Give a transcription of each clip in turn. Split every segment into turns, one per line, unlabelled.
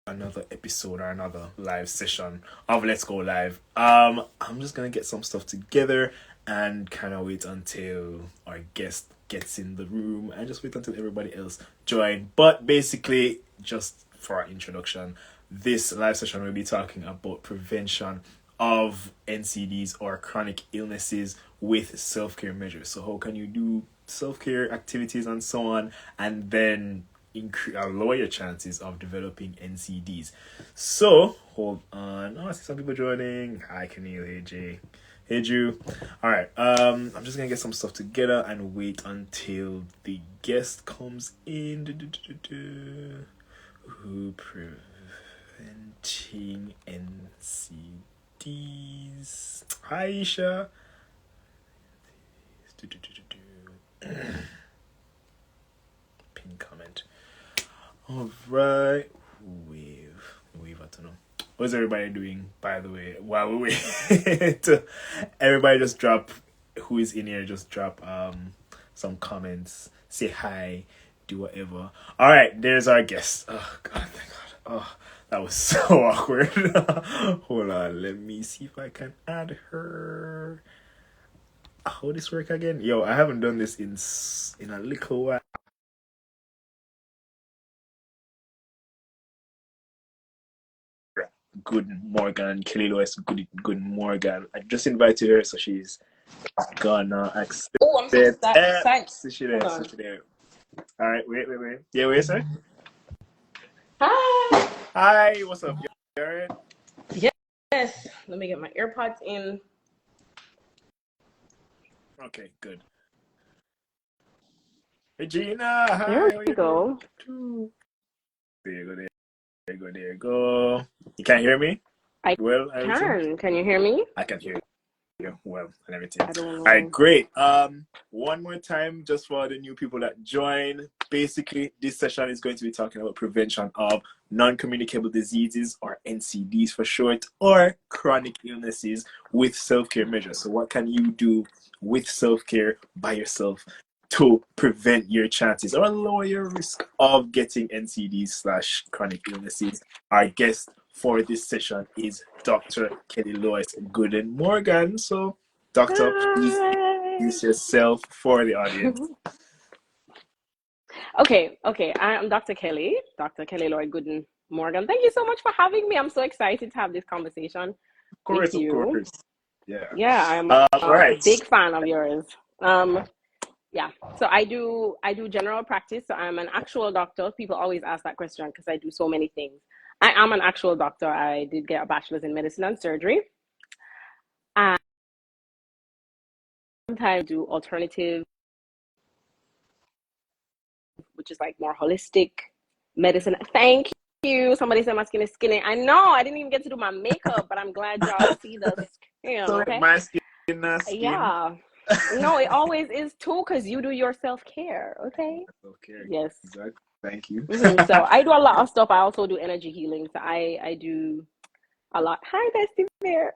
another episode or another live session of Let's Go Live. I'm just gonna get some stuff together and kind of wait until our guest gets in the room and just wait until everybody else join. But basically, just for our introduction, this live session will be talking about prevention of NCDs or chronic illnesses with self-care measures. So how can you do self-care activities and so on, and then lower your chances of developing NCDs. So hold on. Oh, I see some people joining. Hi, Keneal. Hey, Jay. Hey, Drew. All right. I'm just gonna get some stuff together and wait until the guest comes in. Who preventing NCDs? Hi, Isha. Pin comment. All right, we've I don't know. What's everybody doing, by the way? While we wait, everybody just drop. Who is in here? Just drop some comments. Say hi. Do whatever. All right, there's our guest. Oh God, thank God. Oh, that was so awkward. Hold on, let me see if I can add her. How this work again? Yo, I haven't done this in a little while. Gooden-Morgan, Kelly-Lois Gooden-Morgan. I just invited her, so she's gonna accept
Oh, I'm so
it.
excited.
So she there, so she there. All right, wait. Yeah, wait, sir.
Hi.
Hi, what's up? You all right?
Yes. Let me get my AirPods in.
Okay, good. Regina, hi.
There
How
we
you
go.
doing? There you go. You can't hear me?
I
Well, everything?
can. Can you hear me?
I can hear you. Well, and everything.
I don't
All right,
know.
great. One more time, just for the new people that join. Basically, this session is going to be talking about prevention of non-communicable diseases, or NCDs for short, or chronic illnesses with self-care measures. So what can you do with self-care by yourself to prevent your chances or lower your risk of getting NCDs slash chronic illnesses? Our guest for this session is Dr. Kelly-Lois Gooden-Morgan. So, Doctor, please
Hi.
introduce yourself for the audience.
Okay. I'm Dr. Kelly, Dr. Kelly-Lois Gooden-Morgan. Thank you so much for having me. I'm so excited to have this conversation with
Of
you.
course. Yeah.
Yeah, I'm
All
a
right.
big fan of yours. Yeah, so I do general practice. So I'm an actual doctor. People always ask that question because I do so many things. I am an actual doctor. I did get a bachelor's in medicine and surgery. And sometimes I do alternative, which is like more holistic medicine. Thank you. Somebody said my skin is skinny. I know. I didn't even get to do my makeup, but I'm glad y'all see the skin.
So,
Okay.
my skin, not skin.
Yeah. No, it always is too because you do your self-care. Okay.
Okay,
Yes.
exactly. Thank you.
So I do a lot of stuff. I also do energy healing. So I do a lot. Hi, Bestie Bear.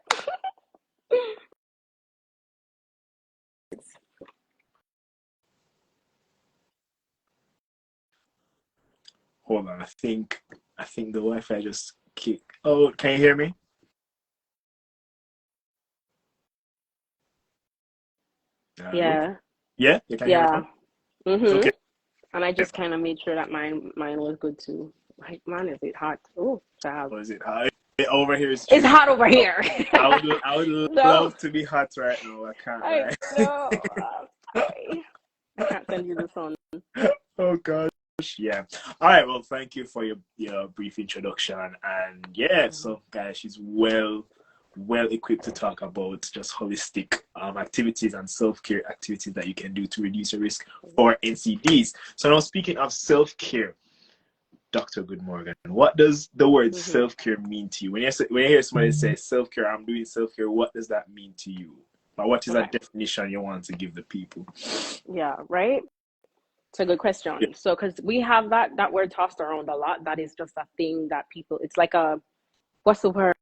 Hold on. I think the Wi-Fi just kicked. Oh, can you hear me? Hello?
Yeah.
Yeah, you can hear me
Yeah.
now? Okay.
And I just kind of made sure that mine was good too. Like, man, is it hot? Oh, child.
What is it? Over here is
It's
chilly.
hot over here.
I would
No,
love to be hot right now. I can't
I
lie.
know. Sorry. I can't send you the sun.
Oh gosh, yeah. All right. Well, thank you for your brief introduction, and yeah. So, guys, she's well equipped to talk about just holistic activities and self-care activities that you can do to reduce your risk for NCDs. So now, speaking of self-care, Dr. Good-Morgan, what does the word
Mm-hmm.
self-care mean to you? When you hear somebody say self-care, I'm doing self-care, what does that mean to you? Or what is
Okay.
that definition you want to give the people?
Yeah, right? It's a good question.
Yeah.
So, because we have that word tossed around a lot, that is just a thing that people, it's like what's the word?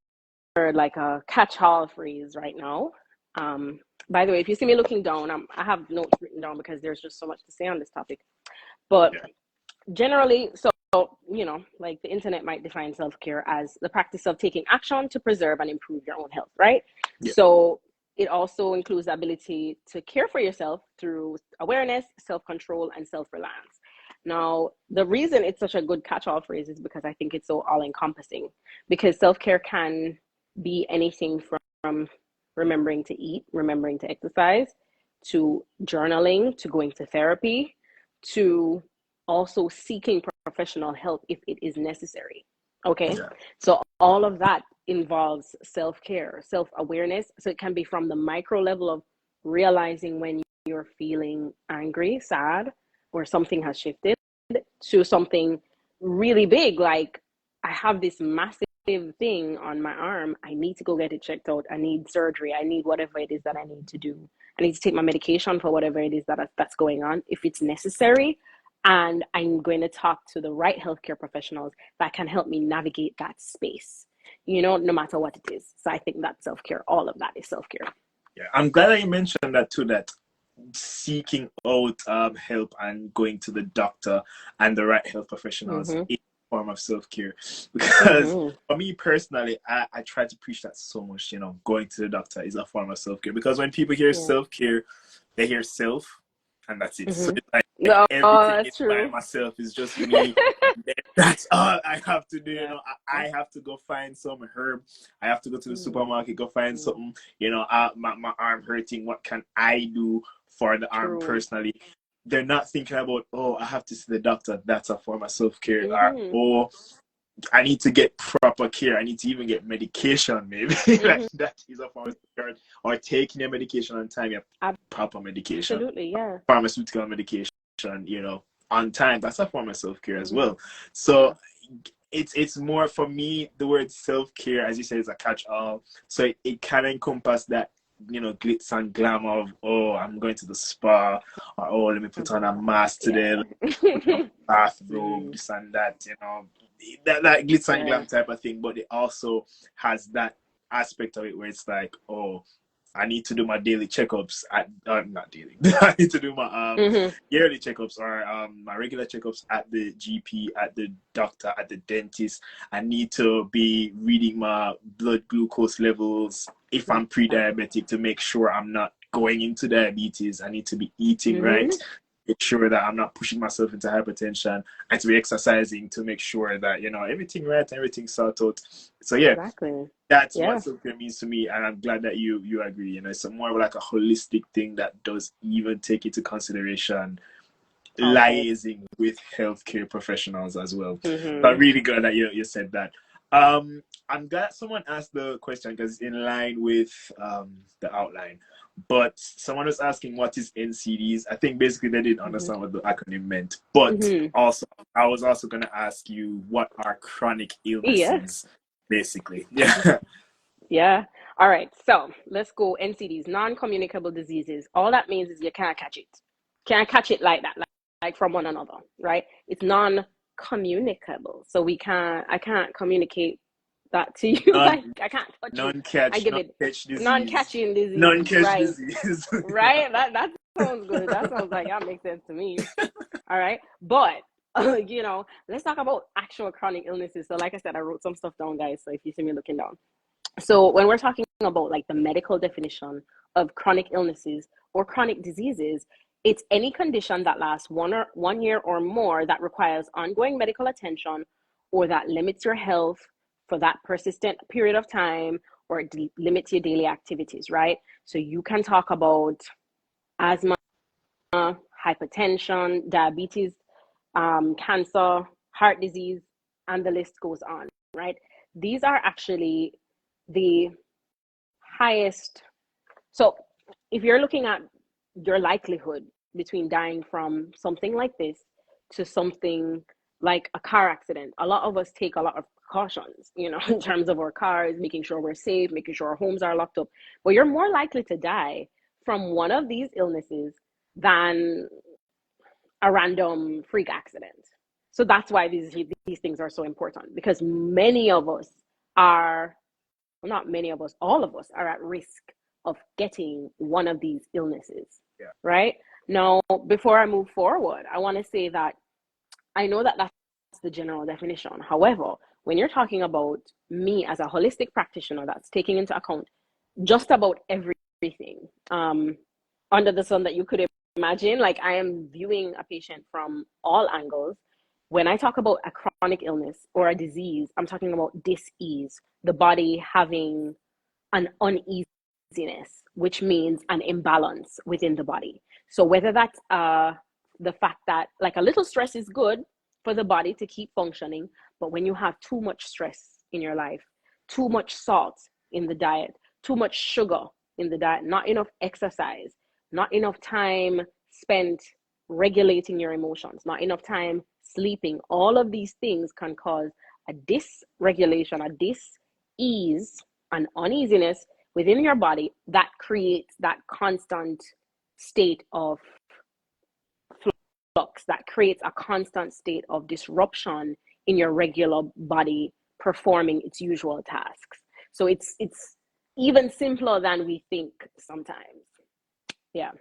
Like a catch-all phrase right now. By the way, if you see me looking down, I have notes written down because there's just so much to say on this topic. But
Yeah.
generally, so like the internet might define self-care as the practice of taking action to preserve and improve your own health, right?
Yeah.
So it also includes the ability to care for yourself through awareness, self-control, and self-reliance. Now, the reason it's such a good catch-all phrase is because I think it's so all-encompassing, because self-care can be anything from remembering to eat, remembering to exercise, to journaling, to going to therapy, to also seeking professional help if it is necessary. Okay.
Yeah.
So all of that involves self-care, self-awareness. So it can be from the micro level of realizing when you're feeling angry, sad, or something has shifted, to something really big, like I have this massive thing on my arm. I need to go get it checked out. I need surgery. I need whatever it is that I need to do. I need to take my medication for whatever it is that's going on, if it's necessary. And I'm going to talk to the right healthcare professionals that can help me navigate that space, no matter what it is. So I think that self-care, all of that is self-care.
Yeah, I'm glad that you mentioned that too, that seeking out help and going to the doctor and the right health professionals is a form of self-care. Because for me personally, I try to preach that so much, going to the doctor is a form of self-care. Because when people hear self-care, they hear self, and that's it. So it's like everything is by myself, is just me. That's all I have to do. I have to go find some herb. I have to go to the supermarket, go find something. My arm hurting. What can I do for the arm personally? They're not thinking about, I have to see the doctor. That's a form of self-care. Or I need to get proper care. I need to even get medication, maybe. Like that is a form of self-care. Or taking your medication on time. You have proper medication.
Absolutely, yeah.
Pharmaceutical medication, on time. That's a form of self-care as well. So it's more, for me, the word self-care, as you say, is a catch-all. So it can encompass that, glitz and glamour of, I'm going to the spa, or let me put on a mask today, bathrobe, this and that, that glitz and glam type of thing. But it also has that aspect of it where it's like, I need to do my daily checkups not daily. I need to do my yearly checkups, or my regular checkups at the GP, at the doctor, at the dentist. I need to be reading my blood glucose levels if I'm pre-diabetic to make sure I'm not going into diabetes. I need to be eating right, make sure that I'm not pushing myself into hypertension, and to be exercising to make sure that, everything right, everything sorted out. So that's what self-care means to me, and I'm glad that you agree. It's more of like a holistic thing that does even take into consideration liaising with healthcare professionals as well. But really good that you said that. I'm glad someone asked the question because it's in line with the outline. But someone was asking, what is NCDs? I think basically they didn't understand what the acronym meant. But also, I was also going to ask you, what are chronic illnesses, basically?
Yeah. All right. So let's go. NCDs, non-communicable diseases. All that means is you can't catch it. Can't catch it like that, like from one another, right? It's non-communicable. So I can't communicate that to you. I can't touch
non-catch,
non-catching disease.
Non-catch disease.
Right? That sounds good. That sounds like that makes sense to me. All right. But let's talk about actual chronic illnesses. So like I said, I wrote some stuff down, guys. So if you see me looking down. So when we're talking about like the medical definition of chronic illnesses or chronic diseases, it's any condition that lasts 1 year or more that requires ongoing medical attention, or that limits your health for that persistent period of time, or limits your daily activities, right? So you can talk about asthma, hypertension, diabetes, cancer, heart disease, and the list goes on, right? These are actually the highest. So if you're looking at your likelihood between dying from something like this to something like a car accident, a lot of us take a lot of precautions, in terms of our cars, making sure we're safe, making sure our homes are locked up. But you're more likely to die from one of these illnesses than a random freak accident. So that's why these things are so important, because many of us are, well, not many of us, all of us are at risk of getting one of these illnesses, right? Now, before I move forward, I want to say that I know that that's the general definition. However, when you're talking about me as a holistic practitioner that's taking into account just about everything under the sun that you could imagine, like I am viewing a patient from all angles. When I talk about a chronic illness or a disease, I'm talking about dis-ease, the body having an uneasiness, which means an imbalance within the body. So whether that's the fact that like a little stress is good for the body to keep functioning, but when you have too much stress in your life, too much salt in the diet, too much sugar in the diet, not enough exercise, not enough time spent regulating your emotions, not enough time sleeping, all of these things can cause a dysregulation, a dis-ease, an uneasiness within your body that creates that constant state of flux, that creates a constant state of disruption in your regular body performing its usual tasks. So it's even simpler than we think sometimes. Yeah.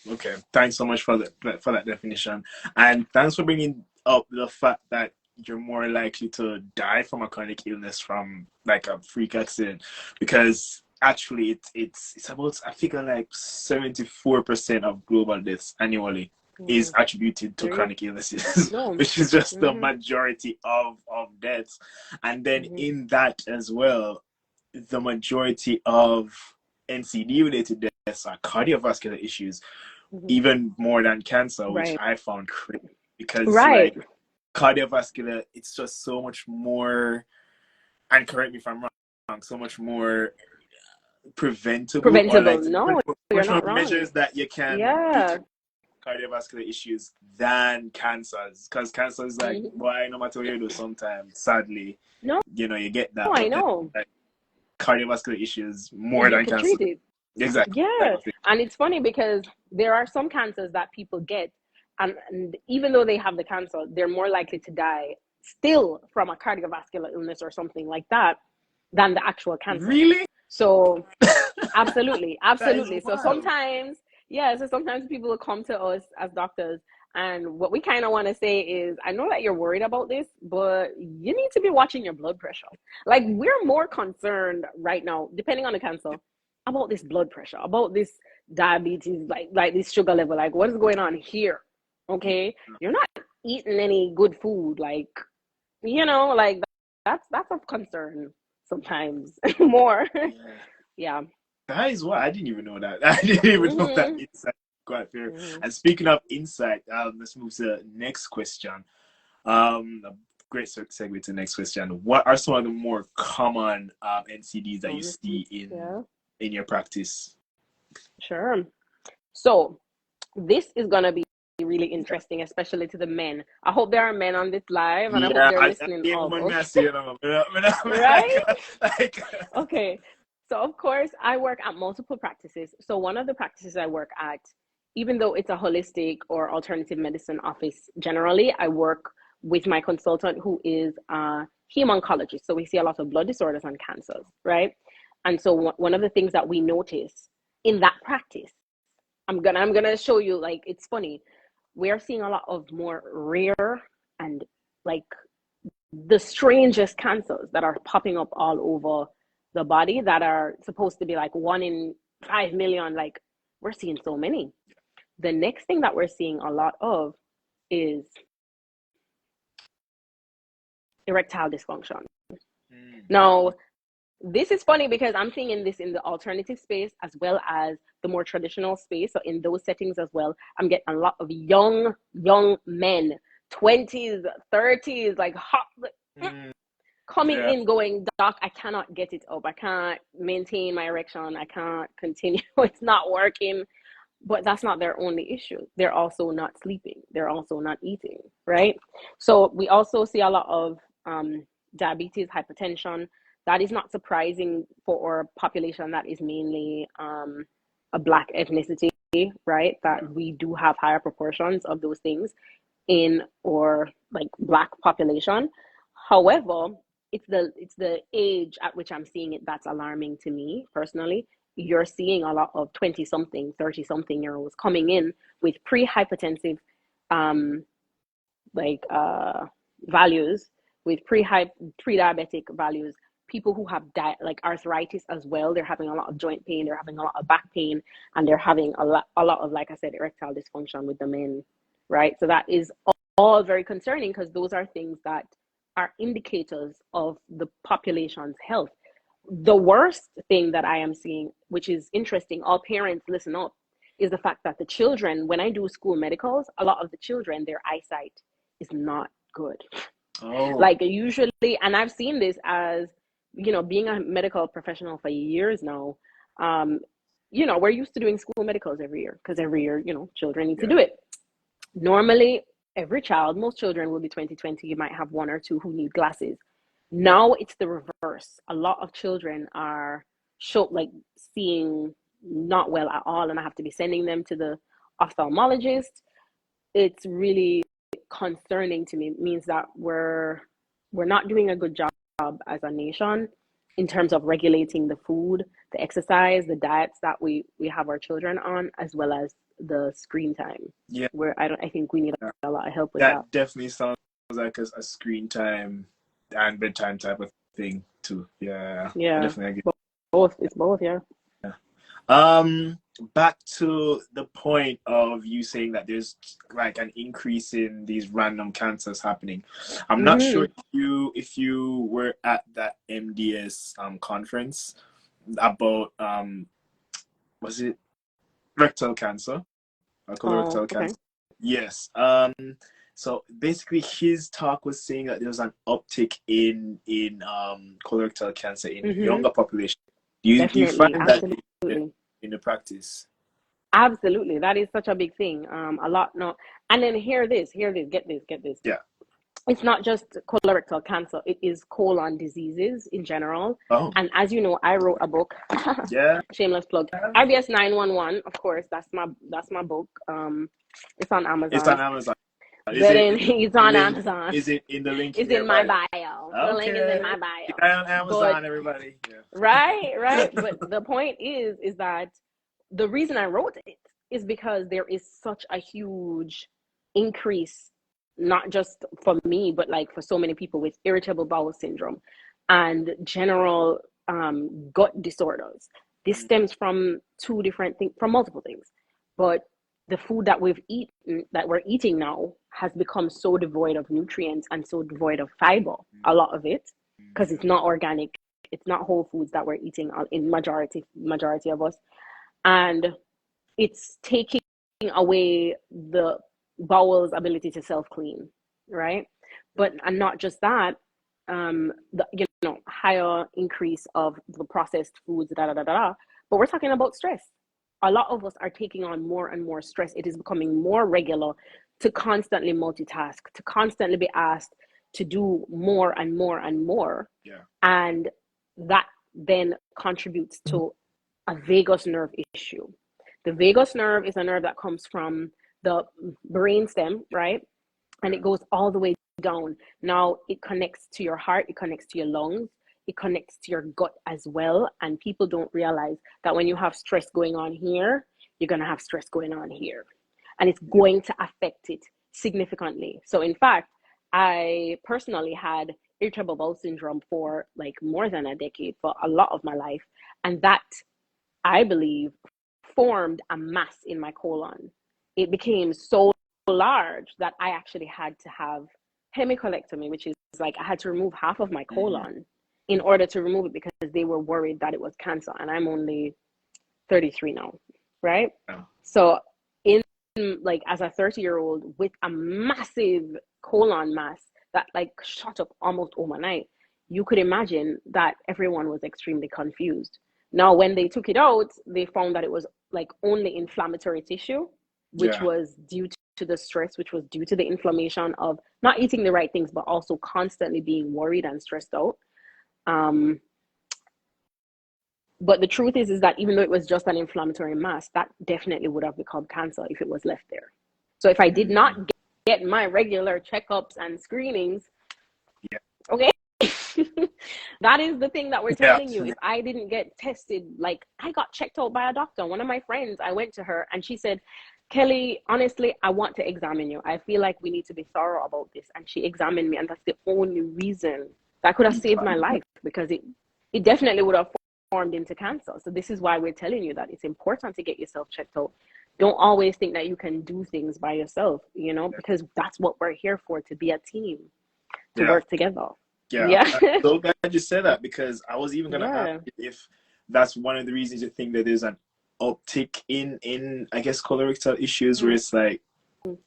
Okay, thanks so much for that definition, and thanks for bringing up the fact that you're more likely to die from a chronic illness from like a freak accident, because actually it's about, I figure, like 74% of global deaths annually is attributed to chronic illnesses, which is just the majority of deaths. And then in that as well, the majority of NCD related deaths are cardiovascular issues, even more than cancer, which I found crazy, because like cardiovascular, it's just so much more, and correct me if I'm wrong, so much more preventable, or like
No, you're not wrong.
measures that you can do cardiovascular issues than cancers, because cancer is like, why, no matter what you do, sometimes sadly, you get that.
I know.
Like, cardiovascular issues more than cancer. Exactly.
Yeah. And it's funny because there are some cancers that people get, and even though they have the cancer, they're more likely to die still from a cardiovascular illness or something like that than the actual cancer.
Really?
So absolutely. So sometimes people will come to us as doctors, and what we kind of want to say is, I know that you're worried about this, but you need to be watching your blood pressure. Like, we're more concerned right now, depending on the cancer, about this blood pressure, about this diabetes, like this sugar level, like what is going on here? Okay, you're not eating any good food, like, like that's of concern sometimes more. Yeah.
That is what I didn't even know that. I didn't even know that insight. Quite fair. And speaking of insight, let's move to the next question. A great segue to the next question. What are some of the more common NCDs that you see in your practice?
Sure. So this is gonna be really interesting, especially to the men. I hope there are men on this live, and I hope they're listening. Right? Okay. So of course, I work at multiple practices. So one of the practices I work at, even though it's a holistic or alternative medicine office, generally, I work with my consultant who is a hem-oncologist. So we see a lot of blood disorders and cancers, right? And so one of the things that we notice in that practice, I'm gonna show you, like, it's funny. We are seeing a lot of more rare and like the strangest cancers that are popping up all over the body that are supposed to be like 1 in 5 million. Like, we're seeing so many. The next thing that we're seeing a lot of is erectile dysfunction. Now, this is funny because I'm seeing this in the alternative space as well as the more traditional space. So in those settings as well, I'm getting a lot of young men, 20s, 30s, like hot, coming in going, doc, I cannot get it up. I can't maintain my erection. I can't continue. It's not working. But that's not their only issue. They're also not sleeping. They're also not eating, right? So we also see a lot of diabetes, hypertension. That is not surprising for our population that is mainly a Black ethnicity, right? That we do have higher proportions of those things in our like Black population. However, it's the age at which I'm seeing it that's alarming to me personally. You're seeing a lot of 20-something, 30-something year olds coming in with pre-hypertensive like values, with pre-diabetic values, people who have like arthritis as well, they're having a lot of joint pain, they're having a lot of back pain, and they're having a lot of, like I said, erectile dysfunction with the men, right? So that is all very concerning, because those are things that are indicators of the population's health. The worst thing that I am seeing, which is interesting, all parents listen up, is the fact that the children, when I do school medicals, a lot of the children, their eyesight is not good.
Oh.
Like usually, and I've seen this as, you know, being a medical professional for years now, you know, we're used to doing school medicals every year, because every year, you know, children need to do it. Normally, every child, most children will be 20/20. You might have one or two who need glasses. Now it's the reverse. A lot of children are seeing not well at all, and I have to be sending them to the ophthalmologist. It's really concerning to me. It means that we're not doing a good job as a nation in terms of regulating the food, the exercise, the diets that we have our children on, as well as the screen time.
Yeah.
Where I think we need a lot of help with that.
That definitely sounds like a screen time and bedtime type of thing too. Yeah.
Yeah.
I definitely agree.
Both. It's both, yeah.
Back to the point of you saying that there's like an increase in these random cancers happening. I'm not sure if you were at that MDS conference about was it rectal cancer or colorectal cancer? Yes. So basically his talk was saying that there was an uptick in colorectal cancer in younger population. Do you find that in the practice?
Absolutely. That is such a big thing. A lot no. And then hear this, get this.
Yeah.
It's not just colorectal cancer, it is colon diseases in general.
Oh.
And as you know, I wrote a book.
Yeah.
Shameless plug. RBS 911, of course, that's my book. It's on Amazon.
It's on Amazon.
It's on Amazon.
Is it in the link?
It's in my bio. The link is in my bio.
Get on Amazon, everybody. Yeah.
Right. But the point is that the reason I wrote it is because there is such a huge increase, not just for me, but like for so many people with irritable bowel syndrome and general gut disorders. This stems from two different things, from multiple things. But the food that we're eating now has become so devoid of nutrients and so devoid of fiber, a lot of it, because it's not organic, it's not whole foods that we're eating in majority of us. And it's taking away the bowel's ability to self-clean, right? But and not just that, the higher increase of the processed foods, but we're talking about stress. A lot of us are taking on more and more stress. It is becoming more regular to constantly multitask, to constantly be asked to do more and more and more.
Yeah. And
that then contributes to a vagus nerve issue. The vagus nerve is a nerve that comes from the brainstem, right? And it goes all the way down. Now it connects to your heart, it connects to your lungs, it connects to your gut as well. And people don't realize that when you have stress going on here, you're going to have stress going on here. And it's going to affect it significantly. So in fact, I personally had irritable bowel syndrome for like more than a decade, for a lot of my life. And that, I believe, formed a mass in my colon. It became so large that I actually had to have hemicolectomy, which is like I had to remove half of my colon in order to remove it, because they were worried that it was cancer. And I'm only 33 now, right?
Oh.
So like as a 30-year-old with a massive colon mass that like shot up almost overnight, you could imagine that everyone was extremely confused. Now, when they took it out, they found that it was like only inflammatory tissue, which was due to the stress, which was due to the inflammation of not eating the right things, but also constantly being worried and stressed out. But the truth is that even though it was just an inflammatory mass, that definitely would have become cancer if it was left there. So if I did not get my regular checkups and screenings, okay, that is the thing that we're telling you. If I didn't get tested, like I got checked out by a doctor. One of my friends, I went to her and she said, Kelly, honestly, I want to examine you. I feel like we need to be thorough about this. And she examined me, and that's the only reason that could have saved my life, because it definitely would have formed into cancer. So this is why we're telling you that it's important to get yourself checked out. Don't always think that you can do things by yourself, you know, because that's what we're here for, to be a team, to work together.
Yeah. I'm so glad you said that, because I was even going to ask if that's one of the reasons you think that there's an uptick in I guess colorectal issues, where it's like,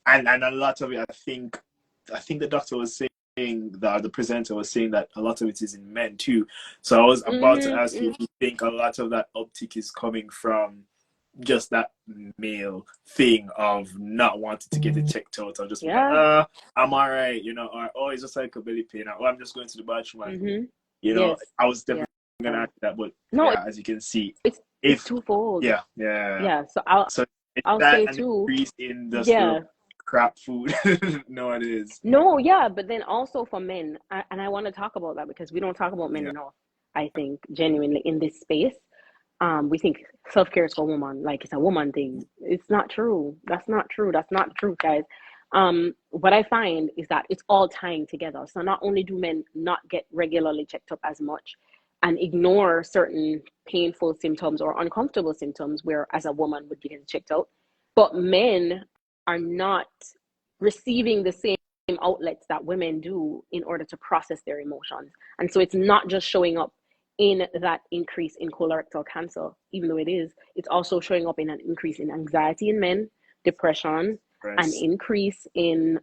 and a lot of it, I think the doctor was saying, the presenter was saying that a lot of it is in men too. So I was about to ask you if you think a lot of that uptick is coming from just that male thing of not wanting to get it checked out, or just like, I'm all right, you know, or oh, it's just like a belly pain, or I'm just going to the bathroom, and you know, I was definitely gonna ask that, but as you can see,
it's twofold. So I'll say too,
increase in the crap food nowadays.
But then also for men, and I want to talk about that, because we don't talk about men enough, I think, genuinely, in this space. We think self-care is for women, like it's a woman thing. It's not true. That's not true, guys. What I find is that it's all tying together. So not only do men not get regularly checked up as much and ignore certain painful symptoms or uncomfortable symptoms, where as a woman would be getting checked out, but men are not receiving the same outlets that women do in order to process their emotions. And so it's not just showing up in that increase in colorectal cancer, even though it's also showing up in an increase in anxiety in men, depression, an increase in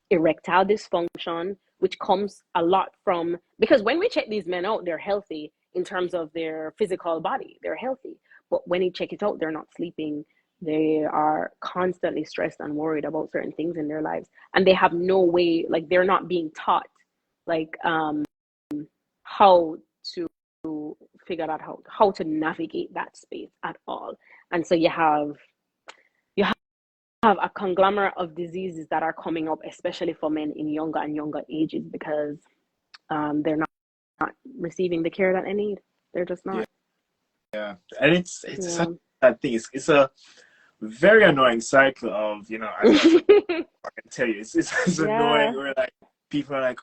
erectile dysfunction, which comes a lot from, because when we check these men out, they're healthy in terms of their physical body, they're healthy. But when you check it out, they're not sleeping. They are constantly stressed and worried about certain things in their lives. And they have no way, like they're not being taught, like how to figure out how to navigate that space at all. And so you have a conglomerate of diseases that are coming up, especially for men in younger and younger ages, because they're not receiving the care that they need. They're just not.
And it's such a sad thing. It's a very annoying cycle of, you know, I can tell you, it's annoying, where like people are like,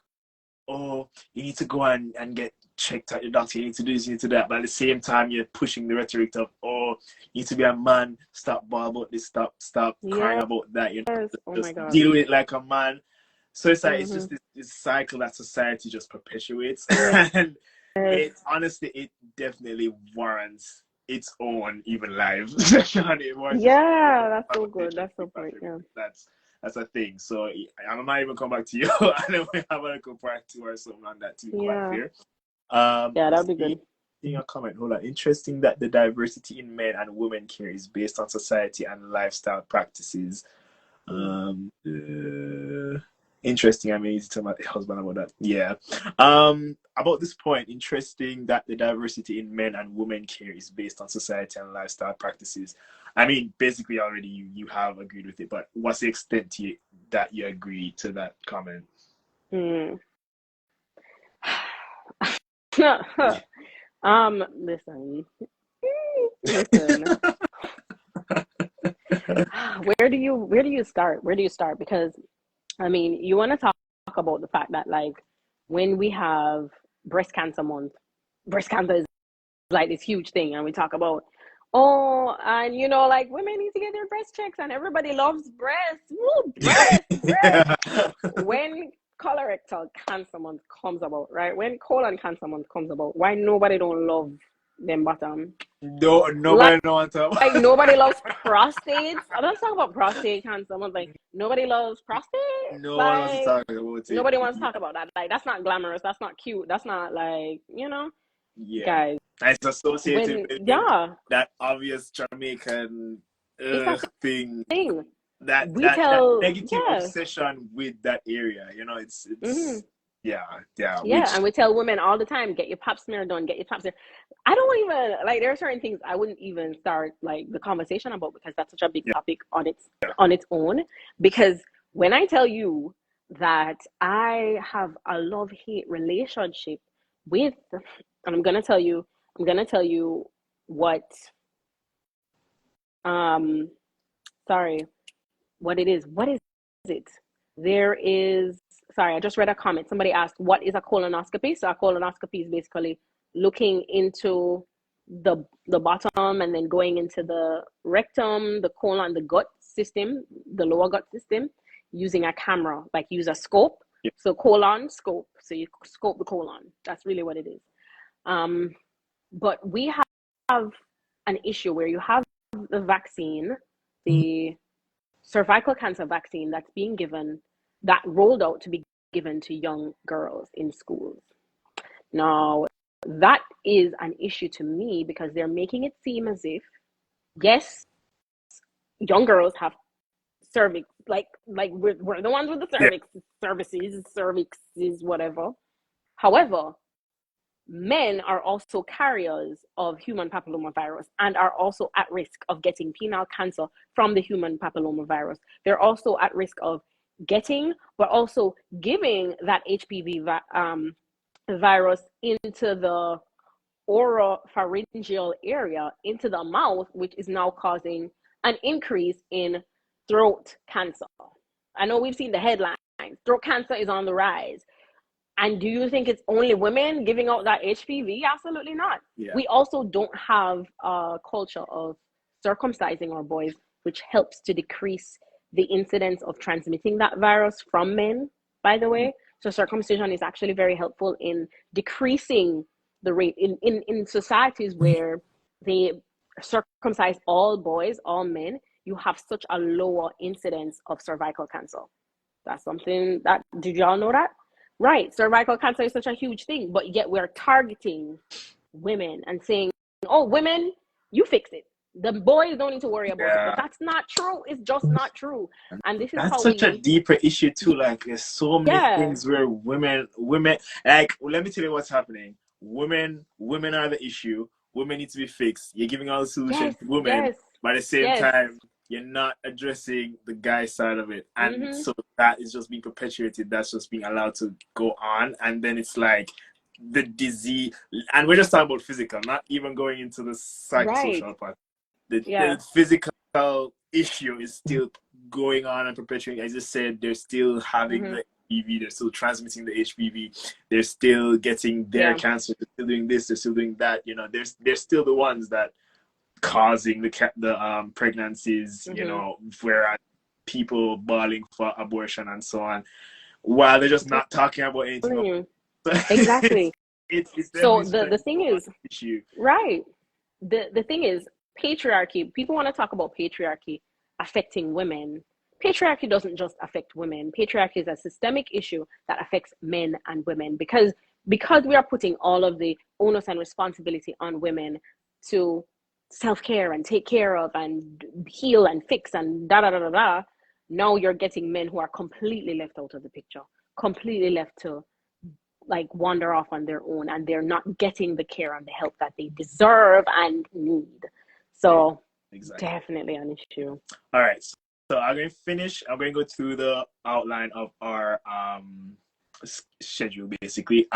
oh, you need to go and get checked out your doctor, you need to do this, you need to do that, but at the same time you're pushing the rhetoric of, oh, you need to be a man, stop ball about this, stop crying about that, you know, just deal with it like a man. So it's like, it's just this cycle that society just perpetuates. And it definitely warrants its own even live session.
That's so good. That's so great.
That's a thing. So I might even come back to you and then we have a go part 2 or something on that too. Quite fair.
That'd be good.
A comment. Hold on. Interesting that the diversity in men and women care is based on society and lifestyle practices. Interesting. I mean, to tell my husband about that. Yeah. About this point, interesting that the diversity in men and women care is based on society and lifestyle practices. I mean, basically, already you have agreed with it, but what's the extent that you agree to that comment?
Listen. Where do you start? Because I mean, you want to talk about the fact that, like, when we have breast cancer month, breast cancer is like this huge thing, and we talk about, oh, and you know, like, women need to get their breast checks, and everybody loves breasts. Woo, breasts. When colorectal cancer month comes about, right? When colon cancer month comes about, why nobody don't love them bottom?
No, nobody don't want to.
Like, nobody loves prostates. Let's talk about prostate cancer. Like, nobody loves prostate.
No one wants to talk about it.
Nobody wants to talk about that. Like, that's not glamorous. That's not cute. That's not, like, you know, guys.
It's associated with that obvious Jamaican thing. That negative obsession with that area. You know, it's
and we tell women all the time, get your pap smear done, get your pap smear. I don't even, like, there are certain things I wouldn't even start, like, the conversation about, because that's such a big topic on its own. Because when I tell you that I have a love-hate relationship with, and I'm gonna tell you what sorry, what it is. What is it? There is, sorry, I just read a comment. Somebody asked, what is a colonoscopy? So a colonoscopy is basically looking into the bottom and then going into the rectum, the colon, the gut system, the lower gut system, using a camera, like use a scope.
Yep.
So colon scope. So you scope the colon. That's really what it is. But we have an issue where you have the vaccine, the cervical cancer vaccine that's being given, that rolled out to be given to young girls in schools. Now, that is an issue to me because they're making it seem as if, yes, young girls have cervix, like we're the ones with the cervix, cervixes, whatever. However, men are also carriers of human papillomavirus and are also at risk of getting penile cancer from the human papillomavirus. They're also at risk of getting, but also giving that HPV virus into the oropharyngeal area, into the mouth, which is now causing an increase in throat cancer. I know we've seen the headlines. Throat cancer is on the rise. And do you think it's only women giving out that HPV? Absolutely not. Yeah. We also don't have a culture of circumcising our boys, which helps to decrease the incidence of transmitting that virus from men, by the way. So circumcision is actually very helpful in decreasing the rate in societies where they circumcise all boys, all men. You have such a lower incidence of cervical cancer. That's something that, did y'all know that? Right, cervical cancer is such a huge thing, but yet we're targeting women and saying, oh, women, you fix it. The boys don't need to worry about it. But that's not true. It's just not true. And this is
that's
how
such a deeper issue too. Like there's so many things where women, like, let me tell you what's happening. Women are the issue. Women need to be fixed. You're giving all the solutions to women, but at the same time, you're not addressing the guy side of it. And so that is just being perpetuated. That's just being allowed to go on. And then it's like the disease. And we're just talking about physical, not even going into the psychosocial part. The physical issue is still going on and perpetuating. As I said, they're still having the HPV. They're still transmitting the HPV. They're still getting their cancer. They're still doing this. They're still doing that. You know, they're still the ones that causing the pregnancies, you know, where people bawling for abortion and so on, while they're just not talking about anything.
Exactly.
it's
so the thing is,
issue.
Right. The thing is, patriarchy. People want to talk about patriarchy affecting women. Patriarchy doesn't just affect women. Patriarchy is a systemic issue that affects men and women because we are putting all of the onus and responsibility on women to self-care and take care of and heal and fix and da. Now you're getting men who are completely left out of the picture, completely left to like wander off on their own, and they're not getting the care and the help that they deserve and need. So definitely an issue.
All right, so I'm going to finish. I'm going to go through the outline of our schedule basically.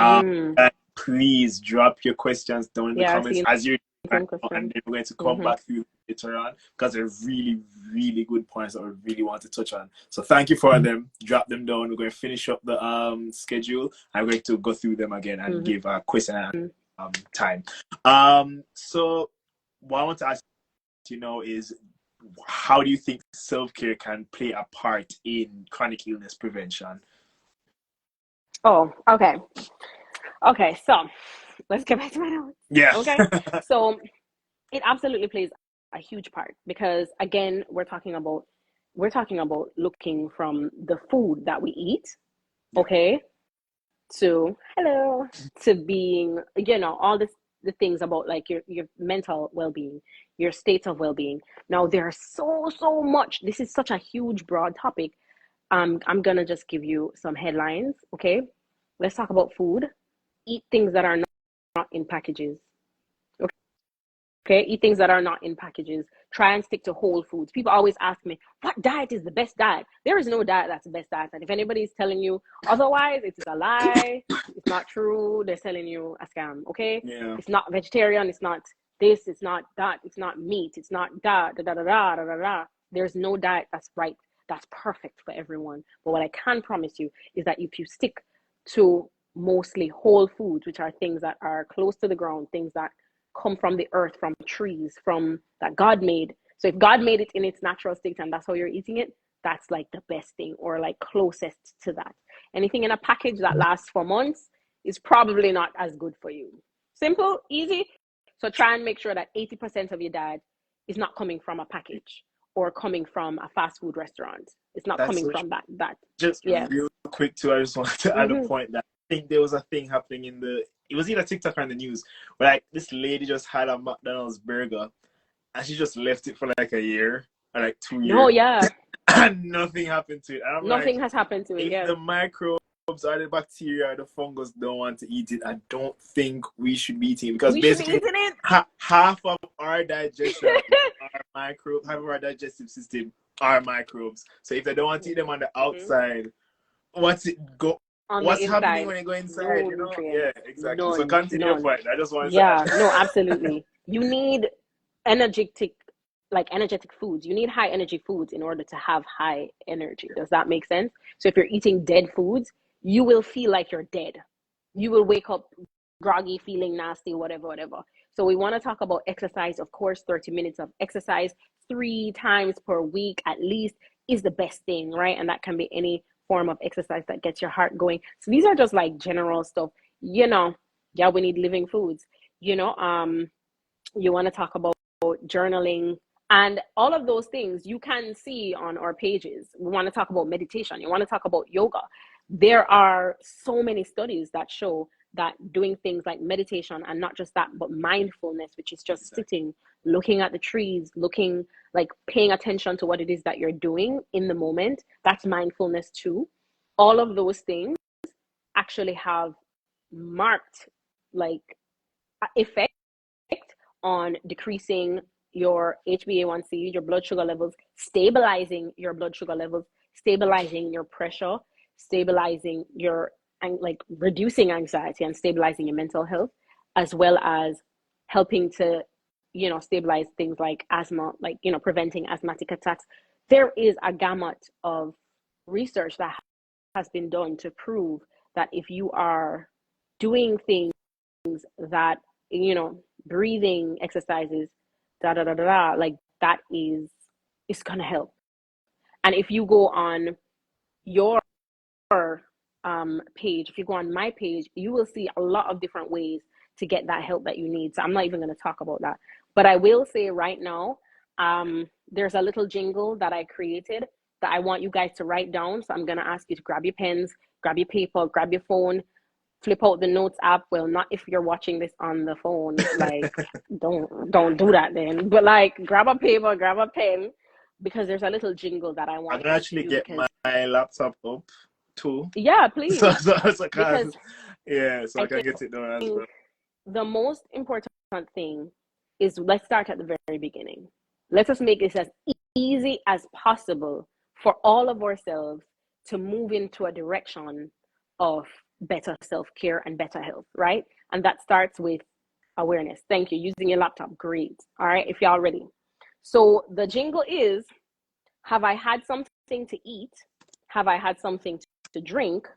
Please drop your questions down in the comments as you and then we're going to come back through later on because they're really, really good points that we really want to touch on. So thank you for them. Drop them down. We're going to finish up the schedule. I'm going to go through them again and give a question and time. So what I want to ask you know is, how do you think self-care can play a part in chronic illness prevention?
Oh, okay. So let's get back to my notes.
Yeah.
Okay. So it absolutely plays a huge part because again, we're talking about looking from the food that we eat, okay, to being, you know, all this, the things about like your mental well-being, your state of well-being. Now there's so much. This is such a huge, broad topic. I'm gonna just give you some headlines. Okay, let's talk about food. Eat things that are not in packages. Okay, eat things that are not in packages. Try and stick to whole foods. People always ask me, what diet is the best diet? There is no diet that's the best diet. And if anybody is telling you otherwise, it's a lie. It's not true. They're selling you a scam, okay?
Yeah.
It's not vegetarian. It's not this. It's not that. It's not meat. It's not da. There's no diet that's right, that's perfect for everyone. But what I can promise you is that if you stick to mostly whole foods, which are things that are close to the ground, things that come from the earth, from trees, from that God made. So if God made it in its natural state and that's how you're eating it, that's like the best thing, or like closest to that. Anything in a package that lasts for months is probably not as good for you. Simple, easy. So try and make sure that 80% of your diet is not coming from a package or coming from a fast food restaurant. It's not coming from that.
Just
Yeah.
real quick too, I just wanted to add a point that I think there was a thing happening it was either TikTok or in the news, where like this lady just had a McDonald's burger and she just left it for like a year or like 2 years.
No, yeah.
And nothing happened to it. And I'm
Nothing
like,
has happened to it, yeah.
the microbes or the bacteria or the fungus don't want to eat it, I don't think we should be eating it, because basically half of our digestion are microbes, half of our digestive system are microbes. So if they don't want to eat them on the outside, what's happening when you go inside?
No
you know?
nutrients.
Yeah, exactly. So continue your point. I just want to
say no, absolutely. You need energetic foods. You need high energy foods in order to have high energy. Does that make sense? So if you're eating dead foods, you will feel like you're dead. You will wake up groggy, feeling nasty, whatever. So we want to talk about exercise. Of course, 30 minutes of exercise 3 times per week at least is the best thing, right? And that can be any form of exercise that gets your heart going. So these are just like general stuff, we need living foods, you want to talk about journaling and all of those things you can see on our pages. We want to talk about meditation. You want to talk about yoga. There are so many studies that show that doing things like meditation, and not just that, but mindfulness, which is just sitting, looking at the trees, paying attention to what it is that you're doing in the moment. That's mindfulness too. All of those things actually have marked effect on decreasing your HbA1c, your blood sugar levels, stabilizing your blood sugar levels, stabilizing your pressure, stabilizing your reducing anxiety and stabilizing your mental health, as well as helping to stabilize things like asthma, preventing asthmatic attacks. There is a gamut of research that has been done to prove that if you are doing things that breathing exercises, that is gonna help. And if you go on your page, if you go on my page, you will see a lot of different ways to get that help that you need. So I'm not even going to talk about that, but I will say right now, there's a little jingle that I created that I want you guys to write down. So I'm going to ask you to grab your pens, grab your paper, grab your phone, flip out the notes app. Well, not if you're watching this on the phone, don't do that then, but grab a paper, grab a pen, because there's a little jingle that I want.
I can actually get my laptop up too.
Yeah, please.
so I can get it done as well.
The most important thing is, let's start at the very beginning. Let us make this as easy as possible for all of ourselves to move into a direction of better self-care and better health, right? And that starts with awareness. Thank you. Using your laptop. Great. All right, if y'all ready. So the jingle is, have I had something to eat? Have I had something to drink?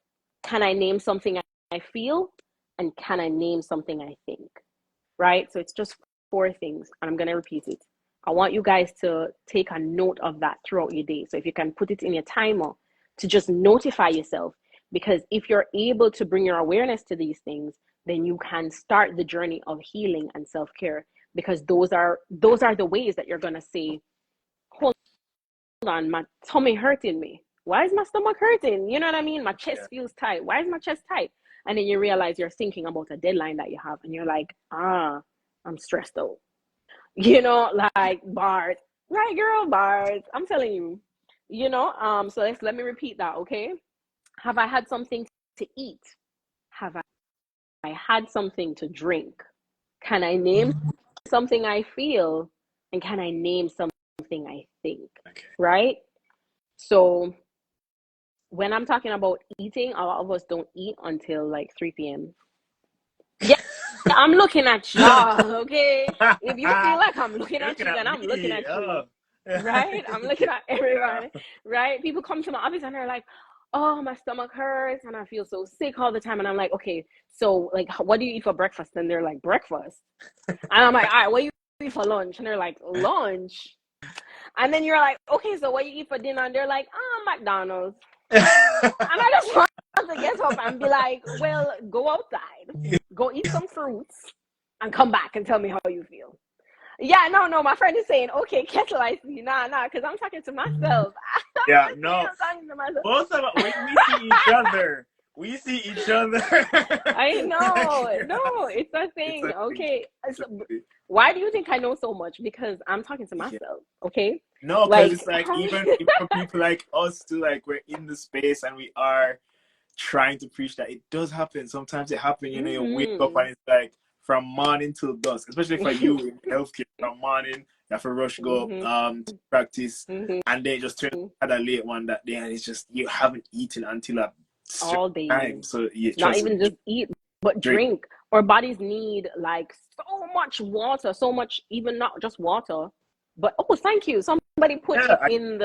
Can I name something I feel? And can I name something I think? Right? So it's just 4 things, and I'm going to repeat it. I want you guys to take a note of that throughout your day. So if you can put it in your timer to just notify yourself, because if you're able to bring your awareness to these things, then you can start the journey of healing and self-care, because those are the ways that you're going to say, hold on, my tummy hurting me. Why is my stomach hurting? You know what I mean? My chest feels tight. Why is my chest tight? And then you realize you're thinking about a deadline that you have, and you're like, I'm stressed out. Bars. Right, girl, bars. I'm telling you. So let me repeat that, okay? Have I had something to eat? Have I had something to drink? Can I name something I feel? And can I name something I think? Okay. Right? So when I'm talking about eating, a lot of us don't eat until 3 p.m. Yeah, I'm looking at you, okay? If you feel like I'm looking at you, then I'm looking at you. right? I'm looking at
Yeah.
everyone, right? People come to my office and they're like, oh, my stomach hurts and I feel so sick all the time. And I'm like, okay, so like, what do you eat for breakfast? And they're like, breakfast. And I'm like, all right, what do you eat for lunch? And they're like, lunch. And then you're like, okay, so what do you eat for dinner? And they're like, oh, McDonald's. And I just want to get up and be like, well, go outside, go eat some fruits, and come back and tell me how you feel. Yeah, no, my friend is saying, okay, kettle I see. Nah, because I'm talking to myself.
Yeah,
I'm
no.
talking to myself.
Both of us, when we see each other, we see each other.
I know. No, it's a
It's
thing.
a thing.
Okay.
It's a
So,
thing.
why do you think I know so much? Because I'm talking to
Yeah.
myself. Okay.
No, because
Like,
it's like even for people like us too, like we're in the space and we are trying to preach that it does happen. Sometimes it happens, you know, you wake up
mm-hmm.
and it's like from morning till dusk, especially for you in healthcare, from morning, you have to rush go to practice
mm-hmm.
and then just turn out a late one that day and it's just you haven't eaten until a certain
All day.
time. So you
Not
trust
even
me,
just eat, but
drink.
drink. Our bodies need like so much water, so much, even not just water. But oh, thank you. Somebody put
Yeah,
it in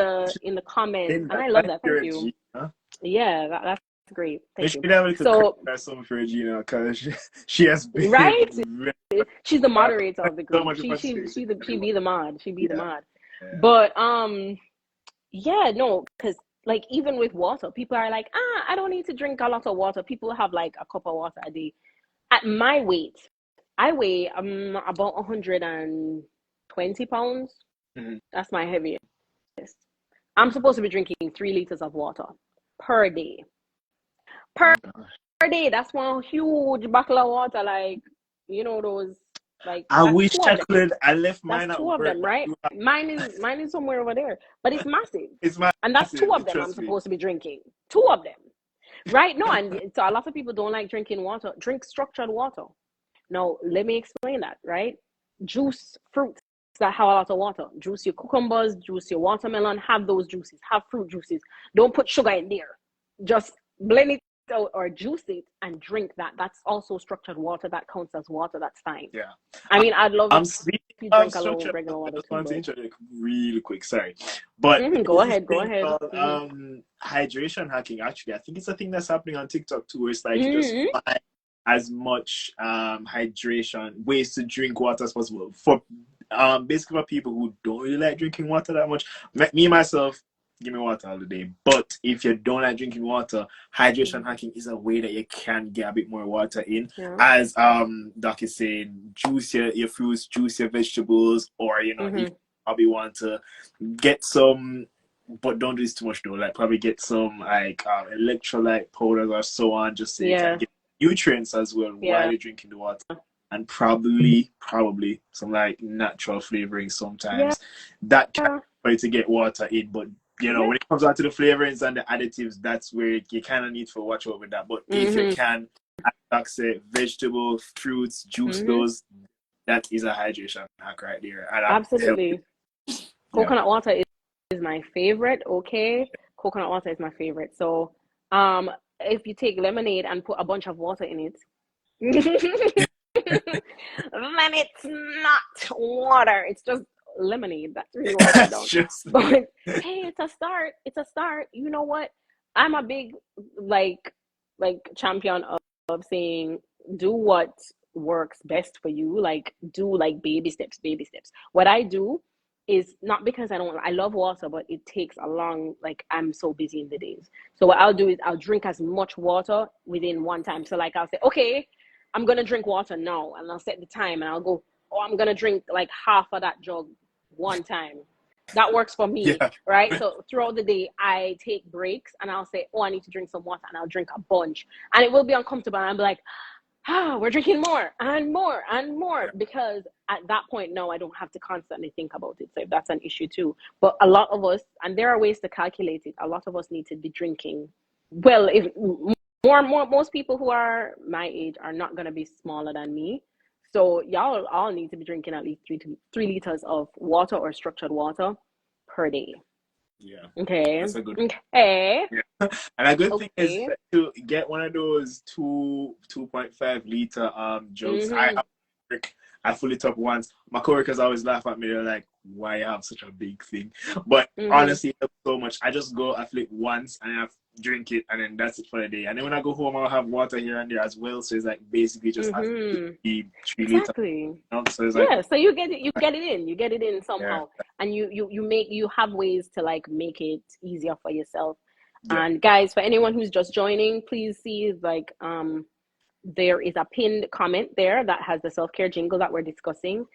the comments,
in
and
that.
I love
Thank
that.
you,
Thank you.
Regina.
Yeah, that's great.
We
Thank you.
should have a little credit
So,
or something for Regina because she has been
right?
very,
She's the moderator of the
so
group.
much
She she
appreciation.
she the she be the mod. She be the
Yeah.
mod.
Yeah.
But yeah, no, because like even with water, people are like, I don't need to drink a lot of water. People have like a cup of water a day. At my weight, I weigh about 120 pounds.
Mhm.
That's my heaviest. I'm supposed to be drinking 3 liters of water per day.
Oh
Per
my gosh.
day. That's one huge bottle of water. Like, those, like,
I
that's
wish
two
I
of them.
could. I left
That's
mine at
two of
work,
them,
but
right? Mine is somewhere over there, but it's massive.
it's
And that's two
massive.
of them I'm
Trust me.
supposed to be drinking. Two of them. Right? No, and so a lot of people don't like drinking water. Drink structured water. Now, let me explain that, right? Juice fruits that have a lot of water. Juice your cucumbers, juice your watermelon, have those juices, have fruit juices. Don't put sugar in there. Just blend it out or juice it and drink that. That's also structured water. That counts as water. That's fine.
Yeah.
I mean, I'd love
I'm
if
speaking
you
of
drink a little
structure.
regular
I
water
just
too,
wanted to
but
interject really quick. Sorry, but
go
there's this
ahead, go
thing
ahead.
called hydration hacking. Actually, I think it's a thing that's happening on TikTok too. Where it's like you just
Mm-hmm.
find as much hydration ways to drink water as possible for basically for people who don't really like drinking water that much. Me myself, give me water all the day. But if you don't like drinking water, hydration hacking is a way that you can get a bit more water in.
Yeah.
As Doc is saying, juice your fruits, juice your vegetables, or if you probably want to get some, but don't do this too much though. Like probably get some like electrolyte powders or so on, just so you can
Yeah.
get nutrients as well while
Yeah.
you're drinking the water. And probably some like natural flavoring
Yeah.
sometimes that can try to get water in. But
Yeah.
when it comes out to the flavorings and the additives, that's where you kind of need to watch over that. But if you can, like say vegetables, fruits, juice those, that is a hydration hack right there. And I'm
Absolutely.
yeah.
Coconut water is my favorite. Okay. Coconut water is my favorite. So, if you take lemonade and put a bunch of water in it, then it's not water. It's just lemonade. That's really watered down.
Just
But hey, it's a start. It's a start. You know what? I'm a big like champion of saying do what works best for you. Like do like baby steps, baby steps. What I do is not because I love water, but it takes a long, like I'm so busy in the days. So what I'll do is I'll drink as much water within one time. So like I'll say, okay, I'm gonna drink water now, and I'll set the time, and I'll go, oh, I'm gonna drink like half of that jug one time. That works for me,
yeah.
right? So throughout the day, I take breaks, and I'll say, oh, I need to drink some water, and I'll drink a bunch, and it will be uncomfortable, and I'll be like, we're drinking more and more and more, because at that point, no, I don't have to constantly think about it. So if that's an issue too, but a lot of us, and there are ways to calculate it, a lot of us need to be drinking. Well, if most people who are my age are not going to be smaller than me. So y'all all need to be drinking at least 3 liters of water or structured water per day.
Yeah.
Okay.
That's a good.
Okay.
Yeah. And a good thing is
Okay.
to get one of those 2.5 liter jugs.
Mm-hmm.
I fill it up once. My coworkers always laugh at me. They're like, why I have such a big thing. But
Mm-hmm.
honestly, it helps so much. I just go athlete once and I have drink it, and then that's it for the day. And then when I go home, I'll have water here and there as well. So it's like basically just as
Mm-hmm.
3 liters.
Exactly.
You know? So it's like,
Yeah, so you get it in
yeah,
somehow, and you have ways to like make it easier for yourself.
yeah.
And guys, for anyone who's just joining, please see like there is a pinned comment there that has the self-care jingle that we're discussing.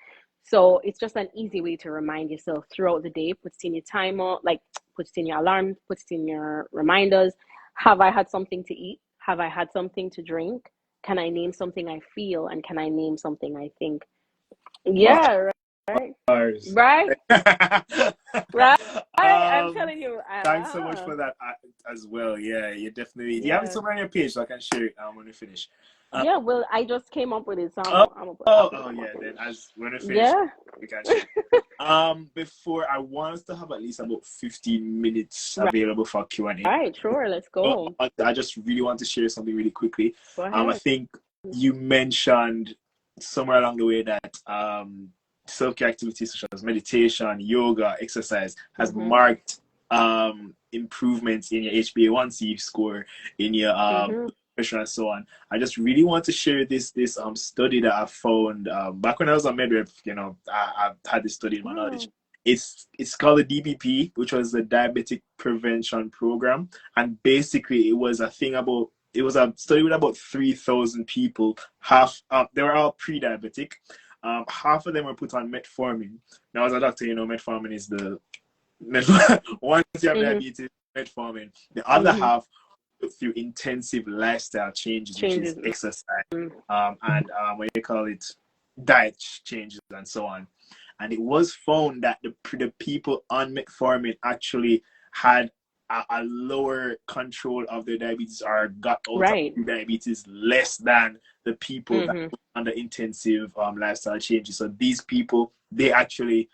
So it's just an easy way to remind yourself throughout the day. Put it in your timer, like put it in your alarm, put it in your reminders. Have I had something to eat? Have I had something to drink? Can I name something I feel? And can I name something I think? Yeah, right.
Bars.
Right? Right? I'm
um,
telling you.
Thanks so much for that as well. Yeah, you definitely. Do you have it
Yeah.
somewhere on your page so I can share it when we finish? Uh,
Yeah, well, I just came up with it, so
oh,
I'll
oh,
put it
oh,
on my
yeah. Then
page.
as when we finish,
Yeah.
we can share. Before I want us to have at least about 15 minutes
Right.
available for Q&A.
Right, sure, let's go.
I just really want to share something really quickly.
Go
I
ahead.
think you mentioned somewhere along the way that self-care activities such as meditation, yoga, exercise has
Mm-hmm.
marked improvements in your HbA1c score, in your
Mm-hmm.
pressure, and so on. I just really want to share this study that I found back when I was on midwife. You know, I had this study in my knowledge.
Oh,
It's called the DPP, which was the Diabetic Prevention Program, and basically it was a study with about 3,000 people. Half they were all pre-diabetic. Half of them were put on metformin. Now, as a doctor, you know metformin is the once you have
mm-hmm.
diabetes, metformin. The other
Mm-hmm.
half through intensive lifestyle changes, which is
Changes.
exercise,
Mm.
and what you call it, diet changes, and so on. And it was found that the people on metformin actually had a lower control of their diabetes, or got out
Right.
of diabetes less than the people that
Mm-hmm.
were under intensive lifestyle changes. So these people, they actually